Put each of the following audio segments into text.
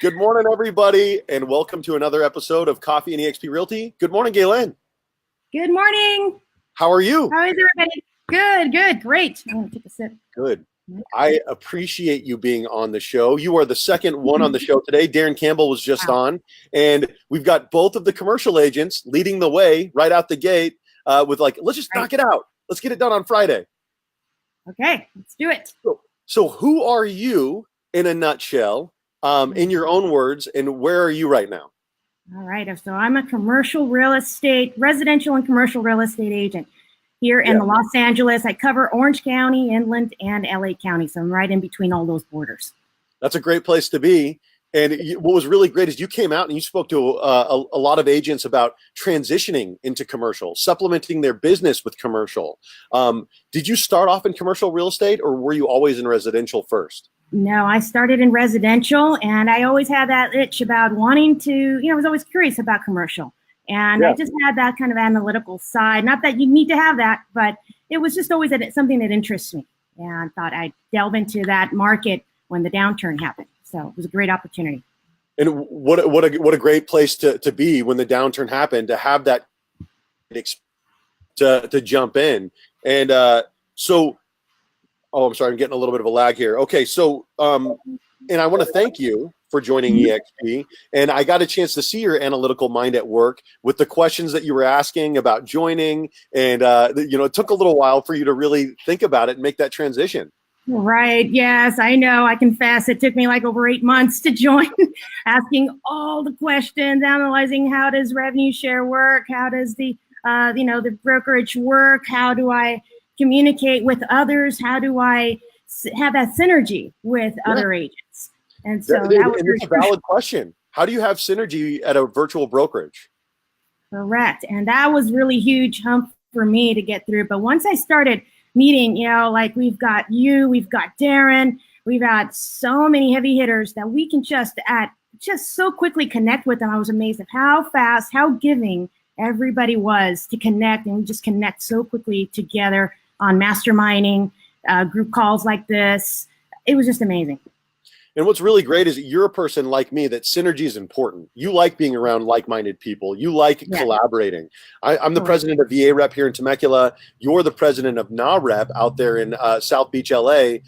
Good morning, everybody, and welcome to another episode of Coffee and eXp Realty. Good morning, Gay-Lynn. Good morning. How are you? How is everybody? Good, great. I'm going to take a sip. Good. I appreciate you being on the show. You are the second one on the show today. Darren Campbell was just on, and we've got both of the commercial agents leading the way right out the gate with let's just knock it out. Let's get it done on Friday. Okay, let's do it. So who are you in a nutshell, in your own words, and where are you right now? All right, so I'm a residential and commercial real estate agent here in the Los Angeles. I cover Orange County, Inland, and LA County, so I'm right in between all those borders. That's a great place to be. And what was really great is you came out and you spoke to a lot of agents about transitioning into commercial, supplementing their business with commercial. Did you start off in commercial real estate, or were you always in residential first? No, I started in residential, and I always had that itch about wanting to, I was always curious about commercial. And I just had that kind of analytical side. Not that you need to have that, but it was just always something that interests me. And I thought I'd delve into that market when the downturn happened. So it was a great opportunity. And what a great place to be when the downturn happened, to have that to jump in. And I'm sorry, I'm getting a little bit of a lag here. Okay, so and I want to thank you for joining eXp. And I got a chance to see your analytical mind at work with the questions that you were asking about joining. And it took a little while for you to really think about it and make that transition. Right. Yes, I know. I confess it took me like over 8 months to join, asking all the questions, analyzing how does revenue share work? How does the brokerage work? How do I communicate with others? How do I have that synergy with other agents? And so it's a valid question. How do you have synergy at a virtual brokerage? Correct. And that was really huge hump for me to get through. But once I started meeting, we've got you, we've got Darren, we've got so many heavy hitters that we can just so quickly connect with them. I was amazed at how fast, how giving everybody was to connect, and we just connect so quickly together on masterminding, group calls like this. It was just amazing. And what's really great is that you're a person like me that synergy is important. You like being around like-minded people. You like collaborating. I'm the president of NAHREP here in Temecula. You're the president of NAHREP out there in South Beach, LA.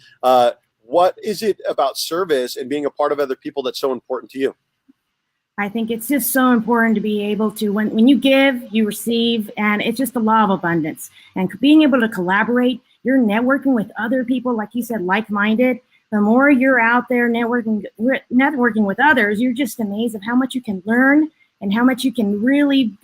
What is it about service and being a part of other people that's so important to you? I think it's just so important to be able to, when you give, you receive, and it's just the law of abundance. And being able to collaborate, you're networking with other people, like you said, like-minded. The more you're out there networking with others, you're just amazed of how much you can learn and how much you can really,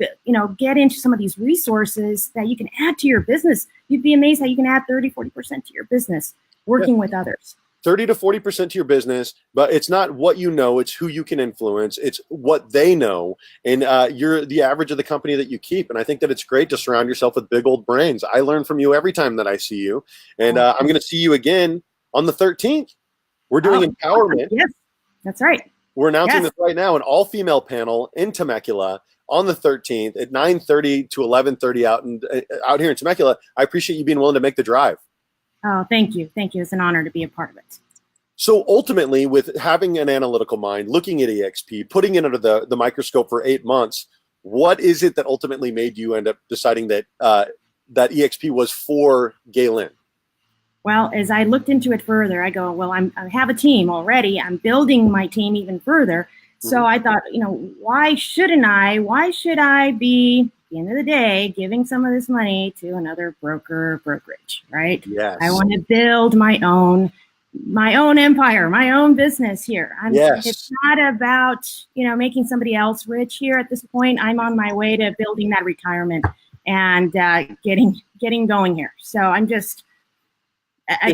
get into some of these resources that you can add to your business. You'd be amazed how you can add 30, 40% to your business working with others. 30 to 40% to your business, but it's not what you know, it's who you can influence, it's what they know, and you're the average of the company that you keep. And I think that it's great to surround yourself with big old brains. I learn from you every time that I see you, and I'm going to see you again on the 13th. We're doing empowerment. Yes, that's right. We're announcing this right now, an all-female panel in Temecula on the 13th at 9:30 to 11:30 out here in Temecula. I appreciate you being willing to make the drive. Oh, thank you. Thank you. It's an honor to be a part of it. So ultimately, with having an analytical mind, looking at eXp, putting it under the microscope for 8 months, what is it that ultimately made you end up deciding that that eXp was for Gay-Lynn? Well, as I looked into it further, I go, well, I have a team already. I'm building my team even further. So I thought, why shouldn't I? Why should I be, at the end of the day, giving some of this money to another brokerage, right? Yes. I want to build my own empire, my own business here. It's not about, making somebody else rich here at this point. I'm on my way to building that retirement and getting going here. So I'm just...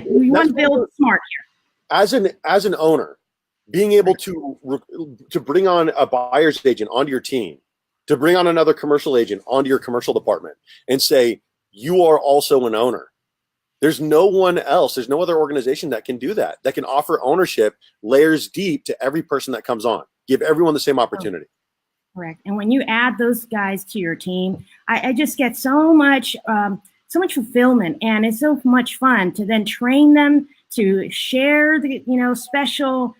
we want to build smart here. As an owner, being able to bring on a buyer's agent onto your team, to bring on another commercial agent onto your commercial department and say, you are also an owner. There's no one else. There's no other organization that can do that can offer ownership layers deep to every person that comes on. Give everyone the same opportunity. Correct. And when you add those guys to your team, I just get so much fulfillment, and it's so much fun to then train them to share the special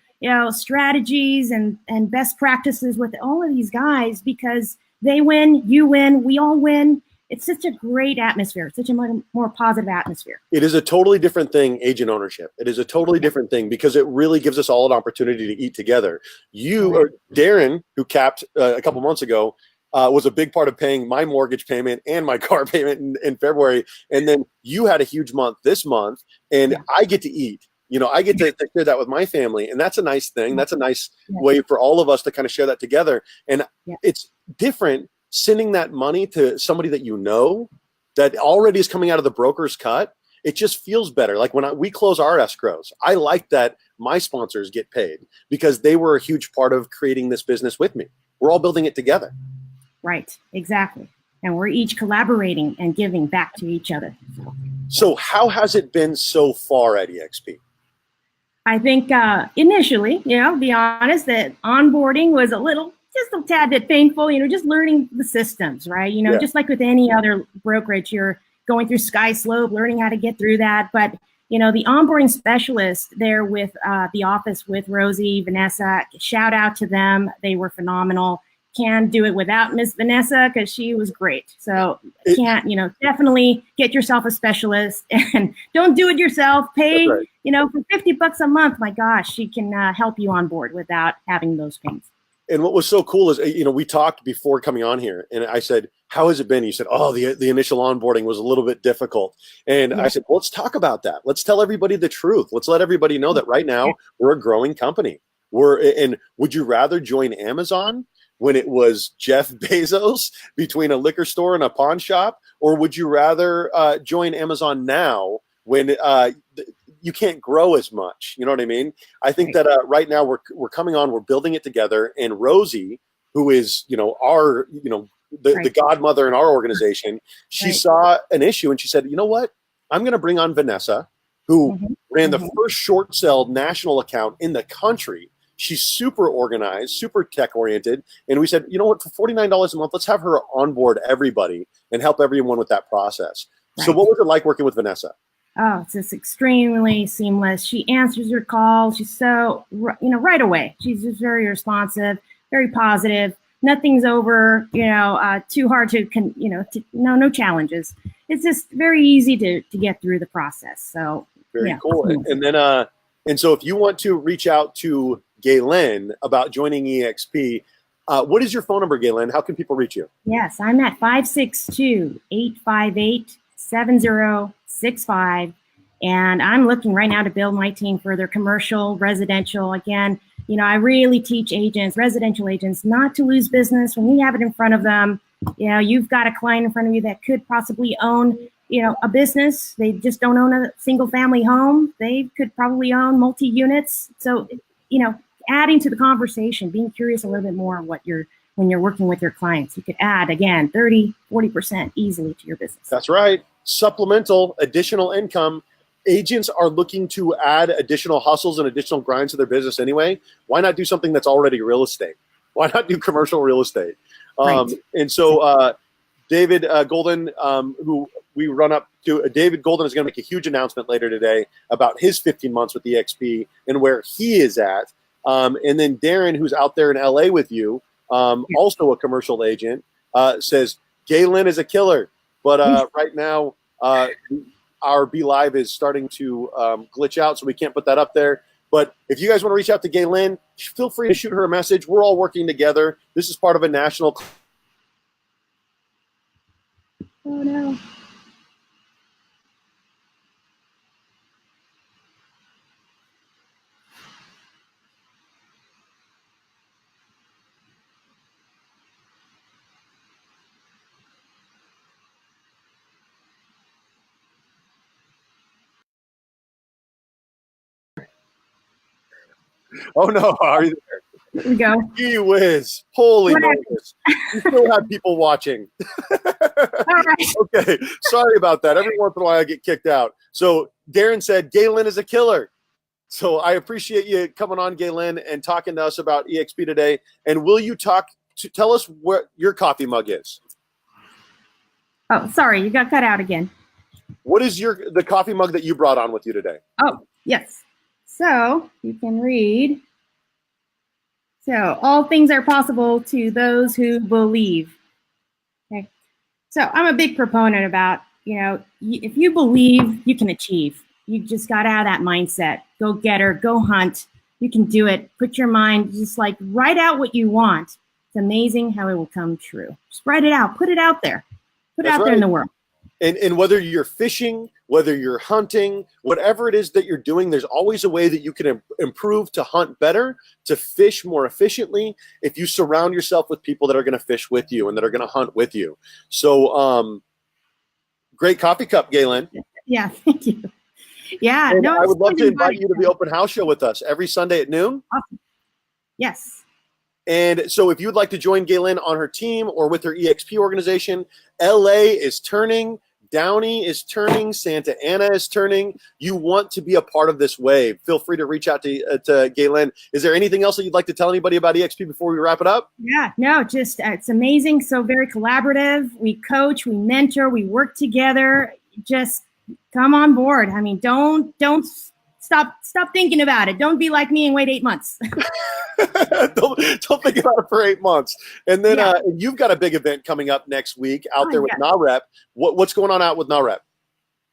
strategies and best practices with all of these guys, because they win, you win, we all win. It's such a great atmosphere, such a more positive atmosphere. It is a totally different thing, agent ownership. It is a totally different thing because it really gives us all an opportunity to eat together. You or Darren, who capped a couple months ago, was a big part of paying my mortgage payment and my car payment in February. And then you had a huge month this month, and I get to eat. I get to share that with my family, and that's a nice thing. That's a nice way for all of us to kind of share that together. And it's different sending that money to somebody that that already is coming out of the broker's cut. It just feels better. Like when we close our escrows, I like that my sponsors get paid because they were a huge part of creating this business with me. We're all building it together. Right, exactly. And we're each collaborating and giving back to each other. So how has it been so far at eXp? I think initially, be honest, that onboarding was just a tad bit painful, just learning the systems, right? Just like with any other brokerage, you're going through Sky Slope, learning how to get through that. But, the onboarding specialist there with the office with Rosie, Vanessa, shout out to them. They were phenomenal. Can't do it without Miss Vanessa because she was great. So definitely get yourself a specialist and don't do it yourself. Pay, for $50 a month. My gosh, she can help you on board without having those pains. And what was so cool is, we talked before coming on here, and I said, how has it been? You said, oh, the initial onboarding was a little bit difficult. And I said, well, let's talk about that. Let's tell everybody the truth. Let's let everybody know that right now we're a growing company. And would you rather join Amazon when it was Jeff Bezos between a liquor store and a pawn shop? Or would you rather join Amazon now when you can't grow as much? You know what I mean? I think that right now we're coming on, we're building it together. And Rosie, who is, our, the godmother in our organization, she saw an issue and she said, you know what? I'm going to bring on Vanessa, who ran the first short sale national account in the country. She's super organized, super tech oriented. And we said, you know what, for $49 a month, let's have her onboard everybody and help everyone with that process. So what was it like working with Vanessa? Oh, it's just extremely seamless. She answers your calls. She's so, right away. She's just very responsive, very positive. Nothing's over, too hard to, no challenges. It's just very easy to get through the process. So very cool. And then, and so if you want to reach out to Gay-Lynn about joining eXp, what is your phone number, Gay-Lynn? How can people reach you? Yes, I'm at 562-858-7065. And I'm looking right now to build my team further, commercial, residential. Again, I really teach agents, residential agents, not to lose business when you have it in front of them. You've got a client in front of you that could possibly own, a business. They just don't own a single family home. They could probably own multi-units. So, adding to the conversation, being curious a little bit more on when you're working with your clients, you could add, again, 30, 40% easily to your business. That's right. Supplemental, additional income. Agents are looking to add additional hustles and additional grinds to their business anyway. Why not do something that's already real estate? Why not do commercial real estate? And so David Golden, who we run up to, David Golden is going to make a huge announcement later today about his 15 months with eXp and where he is at. And then Darren, who's out there in LA with you, also a commercial agent, says, Gay-Lynn is a killer. But right now, our Be Live is starting to glitch out, so we can't put that up there. But if you guys want to reach out to Gay-Lynn, feel free to shoot her a message. We're all working together. This is part of a national. Oh, no. Oh, no. Are you there? Here we go. Gee whiz. Holy Moses. You still have people watching. All right. Okay. Sorry about that. Every once in a while I get kicked out. So Darren said, Gay-Lynn is a killer. So I appreciate you coming on, Gay-Lynn, and talking to us about eXp today. And will you tell us what your coffee mug is? Oh, sorry. You got cut out again. What is the coffee mug that you brought on with you today? Oh, yes. So you can read So all things are possible to those who believe. Okay. So I'm a big proponent about, if you believe, you can achieve. You just got to have that mindset. Go get her, go hunt. You can do it. Put your mind, just like write out what you want. It's amazing how it will come true. Just write it out. Put it out there. Put it That's out there in the world. And whether you're fishing, whether you're hunting, whatever it is that you're doing, there's always a way that you can improve to hunt better, to fish more efficiently, if you surround yourself with people that are going to fish with you and that are going to hunt with you. So great coffee cup, Gay-Lynn. Yeah, thank you. Yeah, and I would love to invite you to the open house show with us every Sunday at noon. Awesome. Yes. And so if you'd like to join Gay-Lynn on her team or with her eXp organization, LA is turning. Downey is turning, Santa Ana is turning. You want to be a part of this wave. Feel free to reach out to Gay-Lynn. Is there anything else that you'd like to tell anybody about eXp before we wrap it up? Yeah, no, just it's amazing. So very collaborative. We coach, we mentor, we work together. Just come on board. I mean, don't stop thinking about it. Don't be like me and wait 8 months. don't think about it for 8 months. And then you've got a big event coming up next week out there with NAHREP. What's going on out with NAHREP?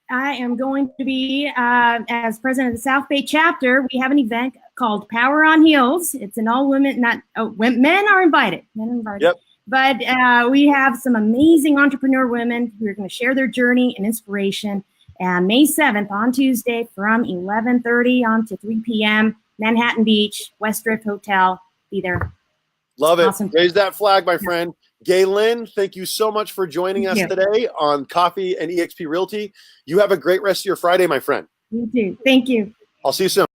I am going to be, as president of the South Bay chapter, we have an event called Power on Heels. It's an all women, men are invited. Men are invited. Yep. But we have some amazing entrepreneur women who are going to share their journey and inspiration. May 7th on Tuesday from 11:30 on to 3 p.m. Manhattan Beach, West Drift Hotel. Be there. Love it. Awesome. Raise that flag, my friend. Gay-Lynn, thank you so much for joining us today on Coffee and eXp Realty. You have a great rest of your Friday, my friend. You too. Thank you. I'll see you soon.